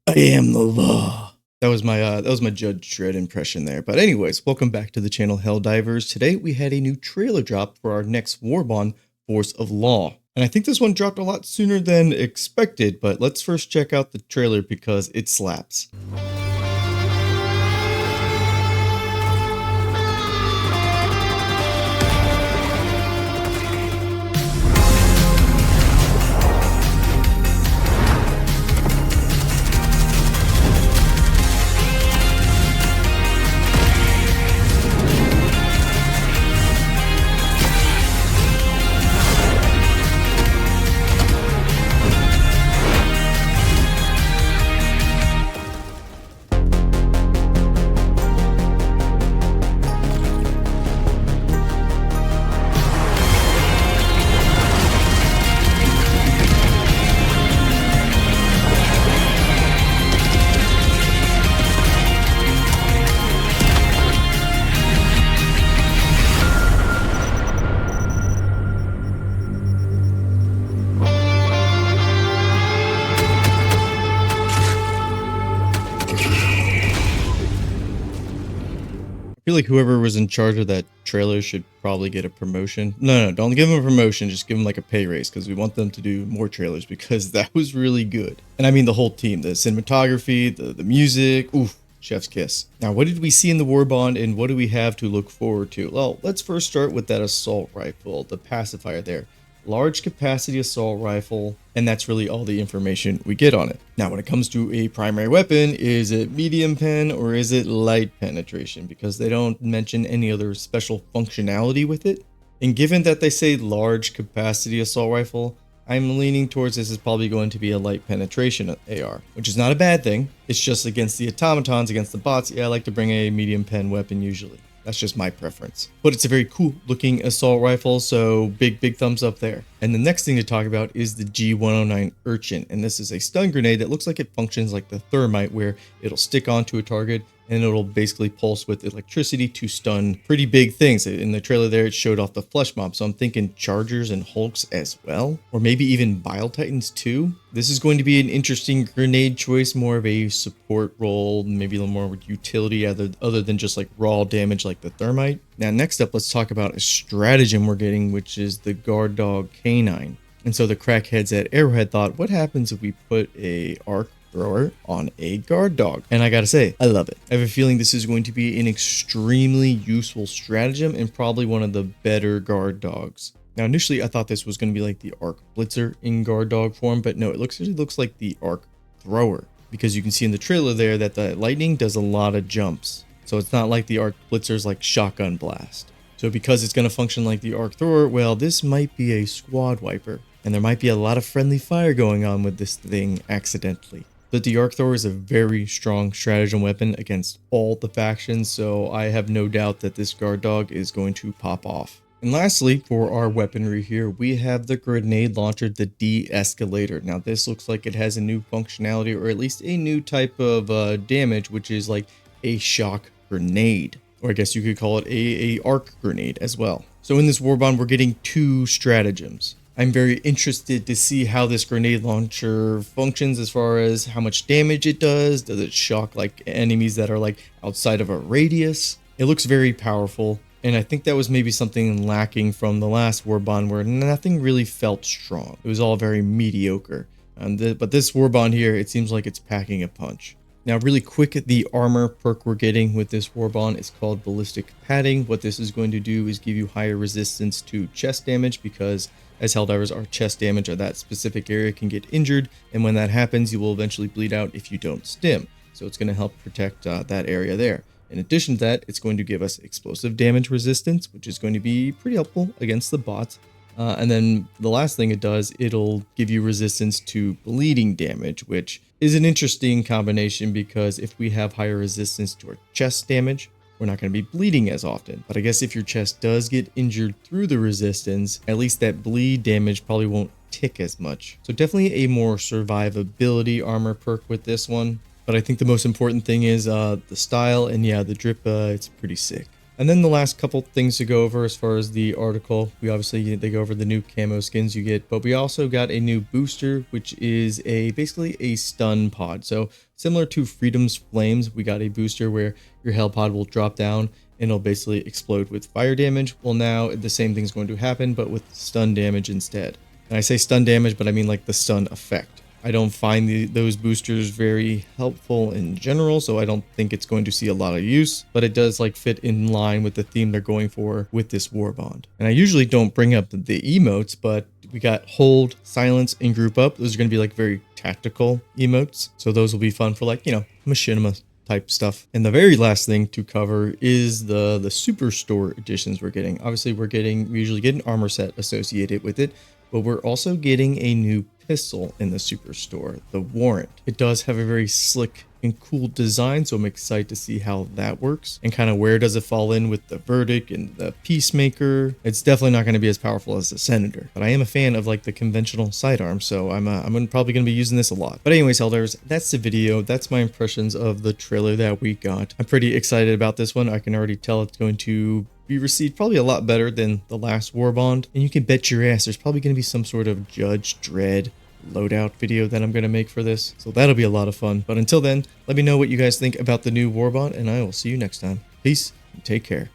I am the law. That was my Judge Dredd impression there. But anyways, welcome back to the channel Helldivers. Today we had a new trailer drop for our next Warbond Force of Law. And I think this one dropped a lot sooner than expected, but let's first check out the trailer because it slaps. I feel like whoever was in charge of that trailer should probably get a promotion. No, don't give them a promotion. Just give them like a pay raise because we want them to do more trailers because that was really good. And I mean the whole team, the cinematography, the music, oof, chef's kiss. Now, what did we see in the Warbond and what do we have to look forward to? Well, let's first start with that assault rifle, the pacifier there. Large capacity assault rifle, and that's really all the information we get on it. Now, when it comes to a primary weapon, is it medium pen or is it light penetration? Because they don't mention any other special functionality with it. And given that they say large capacity assault rifle, I'm leaning towards this is probably going to be a light penetration AR, which is not a bad thing. It's just against the automatons, against the bots. Yeah, I like to bring a medium pen weapon usually. That's just my preference. But it's a very cool looking assault rifle, so big thumbs up there. And the next thing to talk about is the G109 Urchin. And this is a stun grenade that looks like it functions like the thermite, where it'll stick onto a target and it'll basically pulse with electricity to stun pretty big things. In the trailer there, it showed off the flesh mob, so I'm thinking chargers and hulks as well, or maybe even bile titans too. This is going to be an interesting grenade choice, more of a support role, maybe a little more utility other than just like raw damage like the thermite. Now, next up, let's talk about a stratagem we're getting, which is the guard dog canine. And so the crackheads at Arrowhead thought, what happens if we put a arc thrower on a guard dog? And I gotta say, I love it. I have a feeling this is going to be an extremely useful stratagem and probably one of the better guard dogs. Now, initially, I thought this was going to be like the arc blitzer in guard dog form, but no, it looks like the arc thrower, because you can see in the trailer there that the lightning does a lot of jumps. So it's not like the arc blitzer's like shotgun blast. So because it's going to function like the arc thrower, well, this might be a squad wiper. And there might be a lot of friendly fire going on with this thing accidentally. But the arc thrower is a very strong stratagem weapon against all the factions, so I have no doubt that this guard dog is going to pop off. And lastly, for our weaponry here, we have the grenade launcher, the DE-ESCALATOR. Now, this looks like it has a new functionality, or at least a new type of damage, which is like a shock grenade. Or I guess you could call it a arc grenade as well. So in this Warbond, we're getting two stratagems. I'm very interested to see how this grenade launcher functions as far as how much damage it does. Does it shock like enemies that are like outside of a radius? It looks very powerful. And I think that was maybe something lacking from the last Warbond where nothing really felt strong. It was all very mediocre. But this Warbond here, it seems like it's packing a punch. Now, really quick, the armor perk we're getting with this Warbond is called Ballistic Padding. What this is going to do is give you higher resistance to chest damage, because as Helldivers, our chest damage or that specific area can get injured. And when that happens, you will eventually bleed out if you don't stim. So it's going to help protect that area there. In addition to that, it's going to give us explosive damage resistance, which is going to be pretty helpful against the bots. And then the last thing it does, it'll give you resistance to bleeding damage, which is an interesting combination because if we have higher resistance to our chest damage, we're not going to be bleeding as often. But I guess if your chest does get injured through the resistance, at least that bleed damage probably won't tick as much. So definitely a more survivability armor perk with this one. But I think the most important thing is the style, and yeah, the drip, it's pretty sick. And then the last couple things to go over as far as the article, they go over the new camo skins you get, but we also got a new booster, which is basically a stun pod. So similar to Freedom's Flames, we got a booster where your Hell pod will drop down and it'll basically explode with fire damage. Well, now the same thing's going to happen, but with stun damage instead. And I say stun damage, but I mean like the stun effect. I don't find those boosters very helpful in general, so I don't think it's going to see a lot of use, but it does like fit in line with the theme they're going for with this Warbond. And I usually don't bring up the emotes, but we got hold, silence, and group up. Those are going to be like very tactical emotes, so those will be fun for like, you know, machinima type stuff. And the very last thing to cover is the superstore editions we're getting. Obviously we usually get an armor set associated with it, but we're also getting a new pistol in the superstore, the Warrant. It does have a very slick and cool design, so I'm excited to see how that works and kind of where does it fall in with the Verdict and the Peacemaker. It's definitely not going to be as powerful as the Senator, but I am a fan of like the conventional sidearm, so I'm probably going to be using this a lot. But anyways, Helldivers, that's the video. That's my impressions of the trailer that we got. I'm pretty excited about this one. I can already tell it's going to be received probably a lot better than the last Warbond, and you can bet your ass there's probably going to be some sort of Judge Dredd loadout video that I'm going to make for this, so that'll be a lot of fun. But until then, let me know what you guys think about the new Warbond, and I will see you next time. Peace and take care.